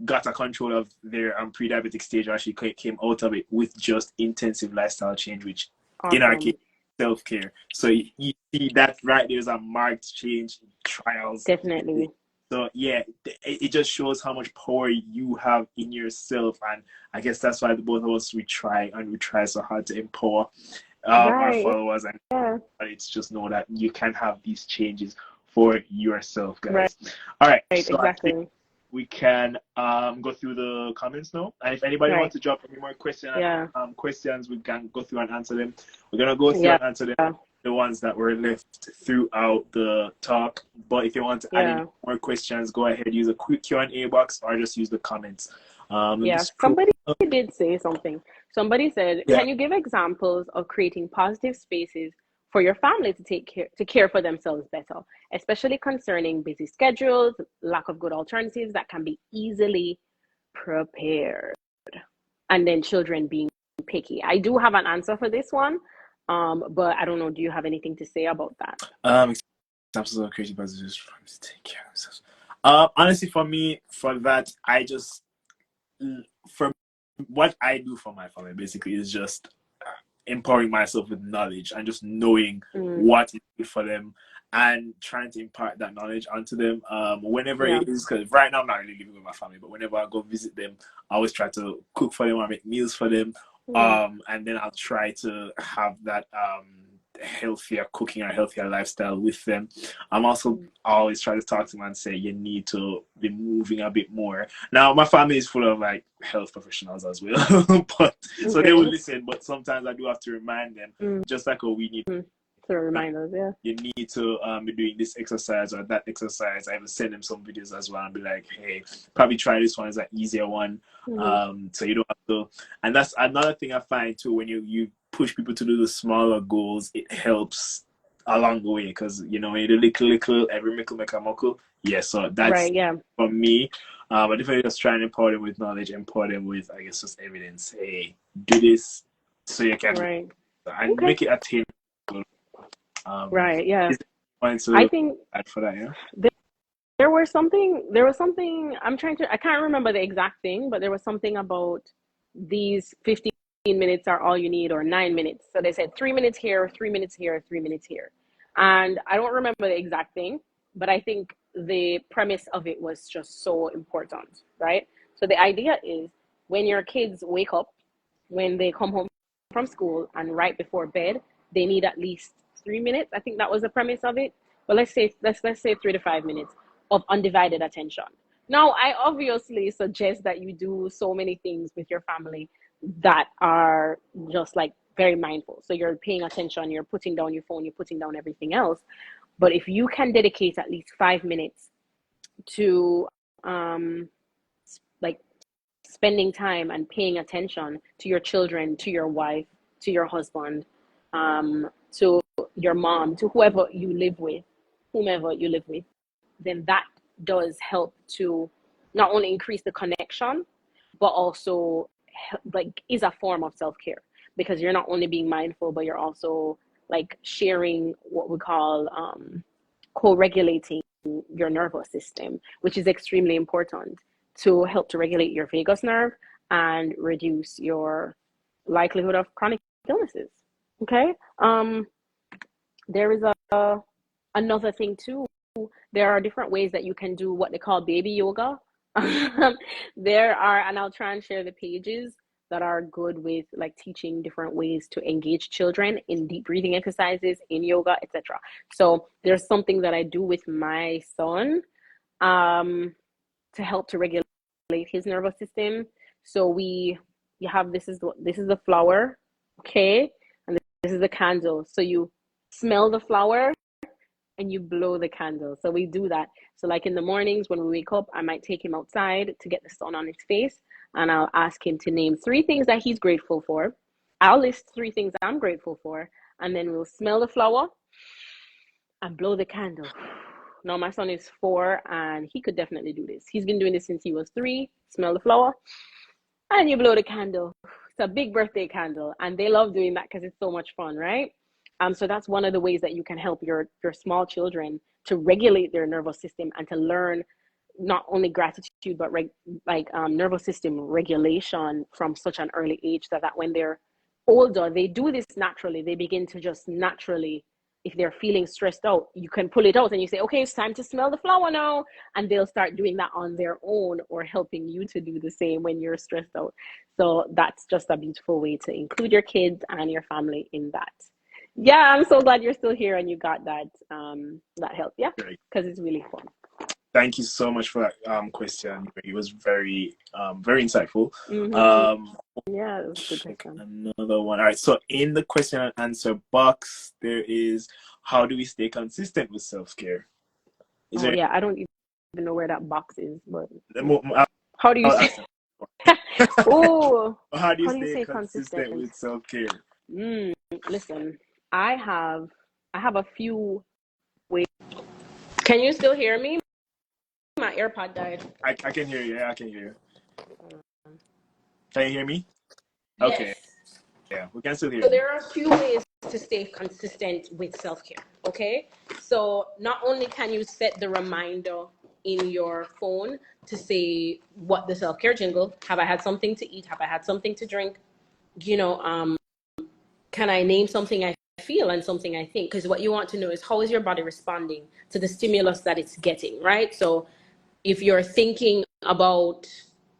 got a control of their pre-diabetic stage, or actually came out of it with just intensive lifestyle change, which in our case,
Awesome.
self-care. So you see that right there's a marked change in trials.
Definitely.
So yeah, it just shows how much power you have in yourself, and I guess that's why the both of us we try so hard to empower our
Right.
followers, and
Yeah.
it's just know that you can have these changes for yourself,
Right.
guys. All right,
Right.
so I think
Exactly.
we can go through the comments now. And if anybody
Right.
wants to drop any more
Yeah.
questions, we can go through and answer them. We're gonna go through
Yeah.
and answer them, the ones that were left throughout the talk. But if you want to add any
Yeah.
more questions, go ahead, use a quick Q&A box, or just use the comments. Let me
Yeah.
scroll
Somebody
up.
did say something. Somebody said,
Yeah.
"Can you give examples of creating positive spaces for your family to care for themselves better, especially concerning busy schedules, lack of good alternatives that can be easily prepared, and then children being picky?" I do have an answer for this one, but I don't know. Do you have anything to say about that?
Examples of creative positions to take care of themselves. Honestly, for me, for that, I just for what I do for my family basically is just empowering myself with knowledge and just knowing
Mm,
what is good for them and trying to impart that knowledge onto them whenever
yeah.
it is, because right now I'm not really living with my family, but whenever I go visit them, I always try to cook for them or make meals for them,
Mm,
and then I'll try to have that healthier cooking or healthier lifestyle with them. I'm also
mm.
always try to talk to them and say you need to be moving a bit more. Now my family is full of like health professionals as well, but so they will
Okay.
listen. But sometimes I do have to remind them,
Mm,
just like, oh, we need.
to remind us, yeah.
You need to be doing this exercise or that exercise. I will send them some videos as well and be like, hey, probably try this one. It's an easier one.
Mm-hmm.
So you don't have to. And that's another thing I find too, when you push people to do the smaller goals, it helps along the way, because you know when you do little every mickle make a muckle. Yeah, so that's
Right, yeah.
for me. I definitely just try and empower them with knowledge, empower them with, I guess, just evidence. Hey, do this so you can,
Right.
and
Okay.
make it attainable.
Right, yeah.
Is there point
I
to
think
add for that? Yeah.
there, there was something, I can't remember the exact thing, but there was something about these 15 minutes are all you need, or 9 minutes. So they said 3 minutes here, 3 minutes here, 3 minutes here. And I don't remember the exact thing, but I think the premise of it was just so important, right? So the idea is when your kids wake up, when they come home from school and right before bed, they need at least 3 minutes. I think that was the premise of it. But let's say 3 to 5 minutes of undivided attention. Now, I obviously suggest that you do so many things with your family that are just like very mindful. So you're paying attention, you're putting down your phone, you're putting down everything else. But if you can dedicate at least 5 minutes to like spending time and paying attention to your children, to your wife, to your husband, to your mom, to whomever you live with, then that does help to not only increase the connection, but also like is a form of self-care, because you're not only being mindful, but you're also like sharing what we call co-regulating your nervous system, which is extremely important to help to regulate your vagus nerve and reduce your likelihood of chronic illnesses. Okay. There is another thing too. There are different ways that you can do what they call baby yoga. There are, and I'll try and share the pages that are good with like teaching different ways to engage children in deep breathing exercises, in yoga, etc. So there's something that I do with my son to help to regulate his nervous system. So you have this is the flower, okay, and this is the candle. So you smell the flower and you blow the candle. So we do that. So like in the mornings when we wake up, I might take him outside to get the sun on his face, and I'll ask him to name 3 things that he's grateful for. I'll list 3 things I'm grateful for, and then we'll smell the flower and blow the candle. Now my son is 4 and he could definitely do this. He's been doing this since he was 3. Smell the flower and you blow the candle. It's a big birthday candle, and they love doing that because it's so much fun, right? So that's one of the ways that you can help your small children to regulate their nervous system and to learn not only gratitude, but nervous system regulation from such an early age, that when they're older, they do this naturally. They begin to just naturally, if they're feeling stressed out, you can pull it out and you say, okay, it's time to smell the flower now. And they'll start doing that on their own, or helping you to do the same when you're stressed out. So that's just a beautiful way to include your kids and your family in that. Yeah, I'm so glad you're still here and you got that that help. Yeah, because it's really fun.
Thank you so much for that question. It was very very insightful.
Yeah, it was a good question.
Another one. All right, so in the question and answer box there is, how do we stay consistent with self-care?
Yeah, I don't even know where that box is, but
how do you
say oh,
how do you stay consistent with self-care?
Listen, I have a few ways. Can you still hear me? My AirPod died.
I can hear you. Yeah, I can hear you. Can you hear me?
Yes.
Okay. Yeah, we can still hear you.
So there are a few ways to stay consistent with self-care, okay? So not only can you set the reminder in your phone to say what the self-care jingle, have I had something to eat? Have I had something to drink? Can I name something I feel and something I think? Because what you want to know is, how is your body responding to the stimulus that it's getting, right? So if you're thinking about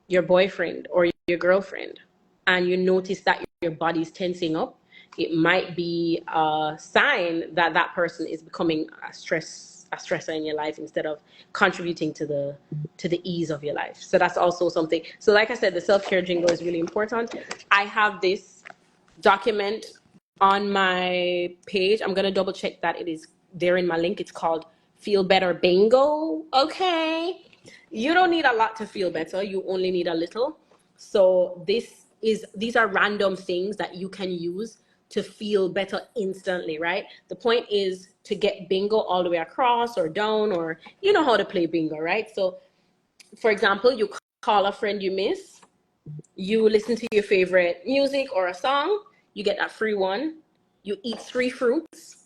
your boyfriend or your girlfriend and you notice that your body's tensing up, it might be a sign that that person is becoming a stressor in your life instead of contributing to the ease of your life. So that's also something. So like I said, the self-care jingle is really important. I have this document on my page. I'm going to double check that it is there in my link. It's called Feel Better Bingo. Okay. You don't need a lot to feel better. You only need a little. So these are random things that you can use to feel better instantly, right? The point is to get bingo all the way across or down, or you know how to play bingo, right? So for example, you call a friend you miss, you listen to your favorite music or a song, you get that free one, you eat 3 fruits,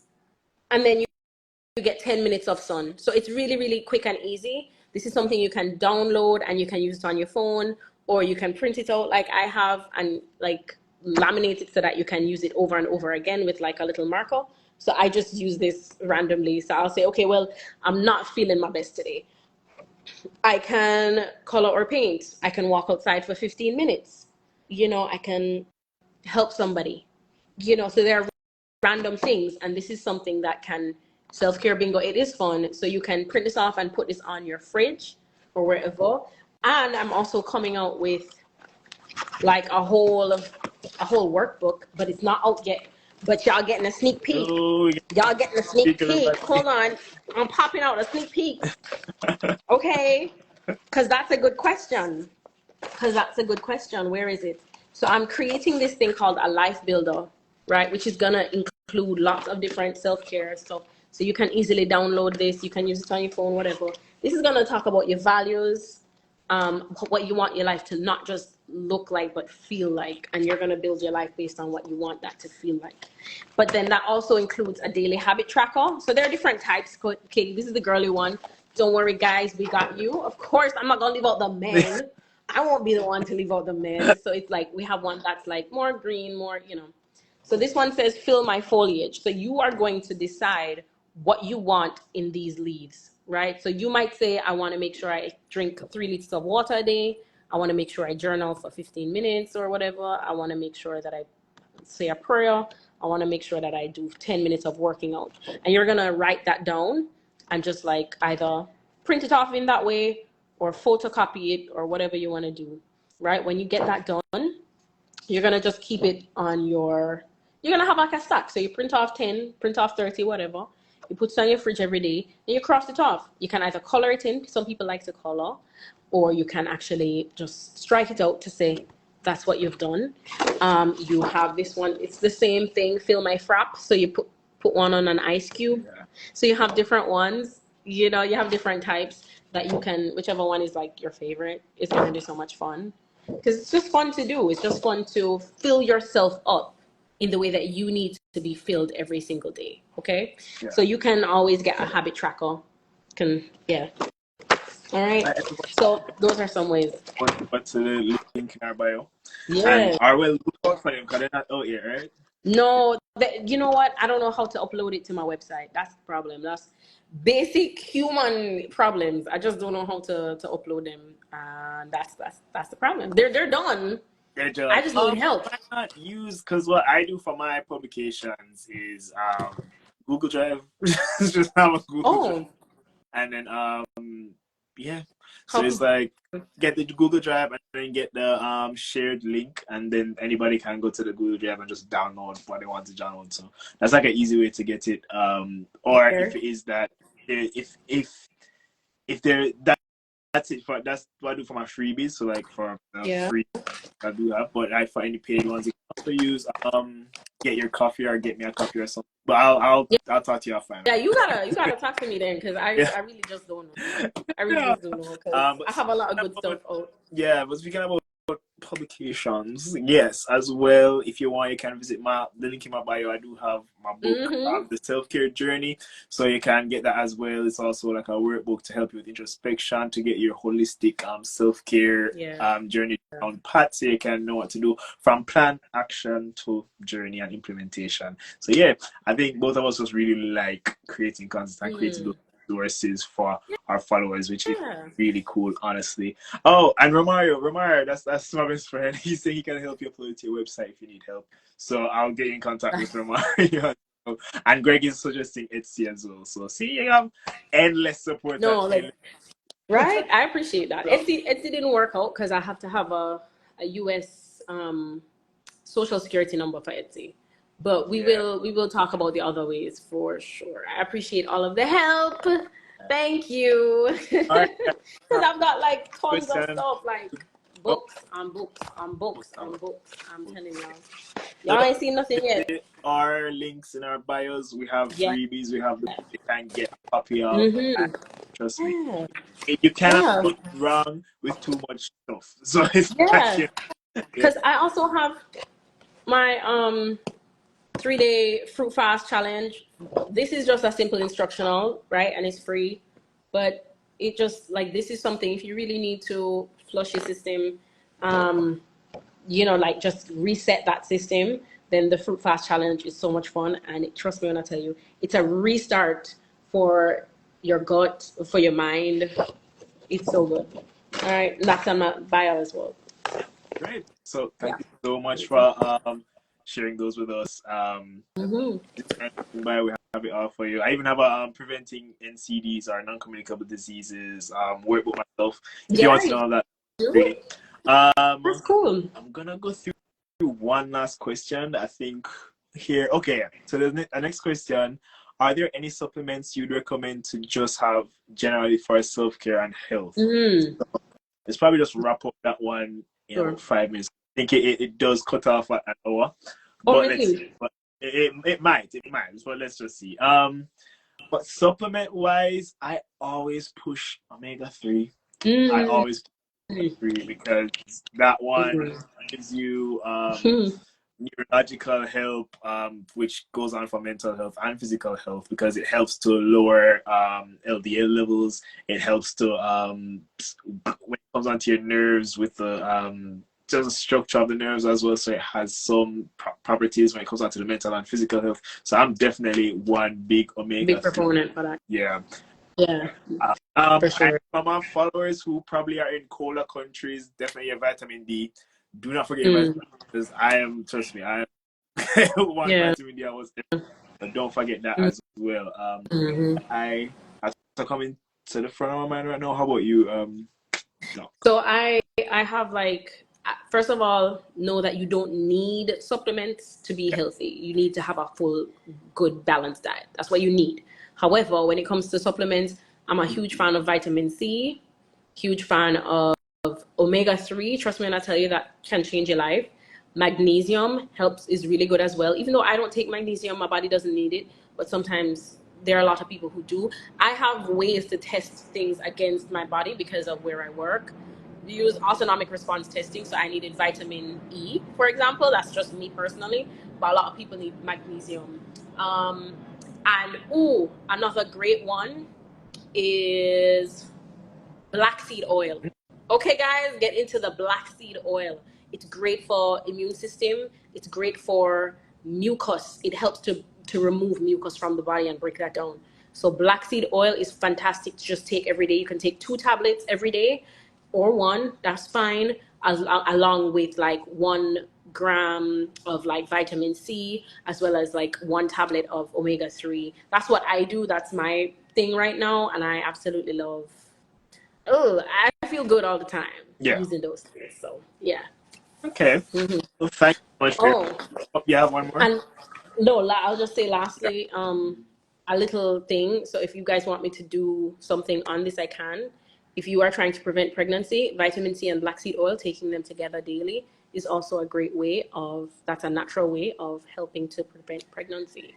and then you get 10 minutes of sun. So it's really, really quick and easy. This is something you can download and you can use it on your phone, or you can print it out like I have and like laminate it so that you can use it over and over again with like a little marker. So I just use this randomly. So I'll say, okay, well, I'm not feeling my best today. I can color or paint. I can walk outside for 15 minutes. I can help somebody. So there are random things, and this is something that can self-care bingo. It is fun, so you can print this off and put this on your fridge or wherever. And I'm also coming out with like a whole workbook, but it's not out yet. But y'all getting a sneak peek.
Oh,
Y'all getting a sneak peek.
everybody.
Hold on, I'm popping out a sneak peek. Okay, because that's a good question. Where is it? So I'm creating this thing called a life builder, right? Which is gonna include lots of different self-care stuff. So you can easily download this. You can use it on your phone, whatever. This is gonna talk about your values, what you want your life to not just look like, but feel like. And you're gonna build your life based on what you want that to feel like. But then that also includes a daily habit tracker. So there are different types. Okay, this is the girly one. Don't worry, guys, we got you. Of course, I'm not gonna leave out the men. I won't be the one to leave out the men. So it's like we have one that's like more green, more. So this one says fill my foliage. So you are going to decide what you want in these leaves, right? So you might say, I want to make sure I drink 3 liters of water a day. I want to make sure I journal for 15 minutes or whatever. I want to make sure that I say a prayer. I want to make sure that I do 10 minutes of working out. And you're going to write that down and just like either print it off in that way or photocopy it or whatever you want to do, right? When you get that done, you're going to just keep it on you're going to have like a stack. So you print off 10, print off 30, whatever. You put it on your fridge every day and you cross it off. You can either color it in. Some people like to color, or you can actually just strike it out to say that's what you've done. You have this one. It's the same thing, fill my frap. So you put one on an ice cube.
Yeah.
So you have different ones. You have different types that you can, whichever one is like your favorite. It's going to be so much fun because it's just fun to do. It's just fun to fill yourself up in the way that you need to be filled every single day. Okay.
Yeah.
So you can always get a habit tracker. Yeah. All right. So those are some ways.
But to the link in our bio.
Yeah.
And our well, look out for them because they're not out yet, right?
No, you know what? I don't know how to upload it to my website. That's the problem. That's basic human problems. I just don't know how to upload them. And that's the problem. They're done.
They're just,
I just need help.
why not use, because what I do for my publications is Google Drive. Just have a Google Drive. And then yeah. So it's like get the Google Drive and then get the shared link, and then anybody can go to the Google Drive and just download what they want to download. So that's like an easy way to get it. Or if it is that if there that's it for that's what I do for my freebies. So like for free I do that, but for any paid ones you can also use get your coffee or get me a coffee or something. But I'll talk to you offline.
Yeah, you gotta talk to me then, because I really just don't know. I really just don't know, because I have a lot of good stuff out.
Yeah, but speaking about publications, yes, as well, if you want, you can visit the link in my bio. I do have my book, The Self-Care Journey, so you can get that as well. It's also like a workbook to help you with introspection, to get your holistic self-care journey down pat, so you can know what to do from plan, action to journey and implementation. So yeah, I think both of us just really like creating content and creating those resources for our followers, which is really cool, honestly. Oh, and Romario, that's my best friend. He said he can help you upload to your website if you need help. So I'll get in contact with Romario. And Greg is suggesting Etsy as well. So see, you have endless support.
Right? I appreciate that. Etsy didn't work out because I have to have a US social security number for Etsy. But we will talk about the other ways for sure. I appreciate all of the help. Thank you. Because I've got like tons of stuff, like books on books on books on books. I'm telling y'all ain't seen nothing yet.
Our links in our bios. We have freebies. We have you can get a copy of. Trust me, you cannot go wrong with too much stuff. So it's
because I also have my 3-day fruit fast challenge. This is just a simple instructional, right? And it's free, but it just like, this is something if you really need to flush your system, like just reset that system, then the fruit fast challenge is so much fun. And trust me when I tell you, it's a restart for your gut, for your mind, It's so good. All right, that's on my bio as well.
Great. So
Yeah.
thank you so much for sharing those with us.
Mm-hmm.
By we have it all for you. I even have a preventing NCDs or non-communicable diseases workbook myself. If you
Yeah,
want to know all that,
you
really.
That's cool.
I'm gonna go through one last question. I think here. Okay, so the next question: are there any supplements you'd recommend to just have generally for self-care and health?
Mm,
Let's probably just wrap up that one in
sure.
about 5 minutes. I think it does cut off at an hour,
Oh,
but let's see.
really?
But it might, but let's just see. But supplement wise, I always push omega 3. I
Mm,
always push omega 3 because that one
mm,
gives you
mm.
neurological help, which goes on for mental health and physical health because it helps to lower LDL levels. It helps to when it comes onto your nerves with the just the structure of the nerves as well. So it has some properties when it comes onto the mental and physical health. So I'm definitely one big
Big
omega 3.
proponent for that.
Yeah.
Yeah, for
And
sure.
for my followers who probably are in colder countries, definitely your vitamin D. Do not forget your vitamin
Mm,
D because trust me, I am one
yeah.
vitamin D I was there, but don't forget that
Mm,
as well.
hmm
As coming to the front of my mind right now, how about you? No.
So I have like first of all, know that you don't need supplements to be healthy. You need to have a full, good, balanced diet. That's what you need. However, when it comes to supplements, I'm a huge fan of vitamin C, huge fan of omega 3. Trust me when I tell you that can change your life. Magnesium helps is really good as well. Even though I don't take magnesium, my body doesn't need it, but sometimes there are a lot of people who do. I have ways to test things against my body because of where I work. We use autonomic response testing, so I needed vitamin E, for example. That's just me personally, but a lot of people need magnesium. Um, and another great one is black seed oil. Okay, guys, get into the black seed oil. It's great for immune system. It's great for mucus. It helps to remove mucus from the body and break that down. So black seed oil is fantastic to just take every day. You can take 2 tablets every day or one, that's fine, along with like 1 gram of like vitamin C, as well as like 1 tablet of omega 3. That's what I do. That's my thing right now. And I absolutely love, I feel good all the time
Yeah.
using those things. So yeah.
Okay.
hmm
Well, thank you so much for your
Oh,
oh, you have one more?
and no, I'll just say lastly, a little thing. So if you guys want me to do something on this, I can. If you are trying to prevent pregnancy, vitamin C and black seed oil, taking them together daily is also a great way of, that's a natural way of helping to prevent pregnancy.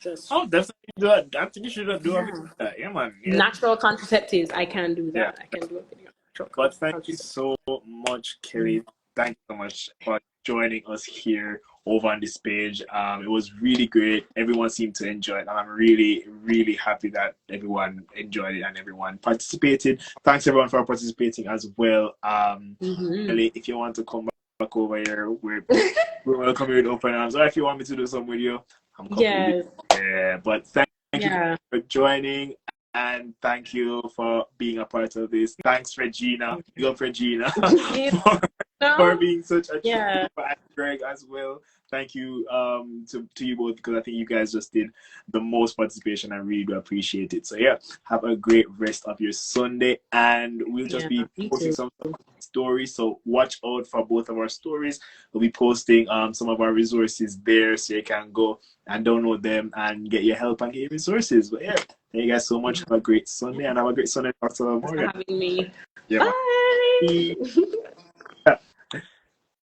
Just,
Oh, definitely do it. I think you should do a video
yeah.
of that. Yeah, man. Yeah.
Natural contraceptives, I can do
Yeah.
that. I can do a video on natural
But thank you
contraceptives.
so much, Kelly. Thank you so much for joining us here over on this page. It was really great. Everyone seemed to enjoy it, and I'm really, really happy that everyone enjoyed it and everyone participated. Thanks everyone for participating as well.
Mm-hmm.
Kelly, if you want to come back over here, we welcome you with open arms. Or if you want me to do some with you, I'm completely
Yes.
yeah. But thank you
Yeah.
for joining. And thank you for being a part of this. Thanks, Regina. Big up, Regina,
You
for
know?
being such a
Yeah.
trooper, and Greg as well. Thank you to you both because I think you guys just did the most participation. I really do appreciate it. So yeah, have a great rest of your Sunday, and we'll just
Yeah.
be
Me
posting
too.
some stories. So watch out for both of our stories. We'll be posting some of our resources there, so you can go and download them and get your help and get your resources. But yeah. Thank you guys so much. Have a great Sunday and have a great Sunday, Dr.
Thanks for
Morgan.
having me.
Yeah, man.
Bye.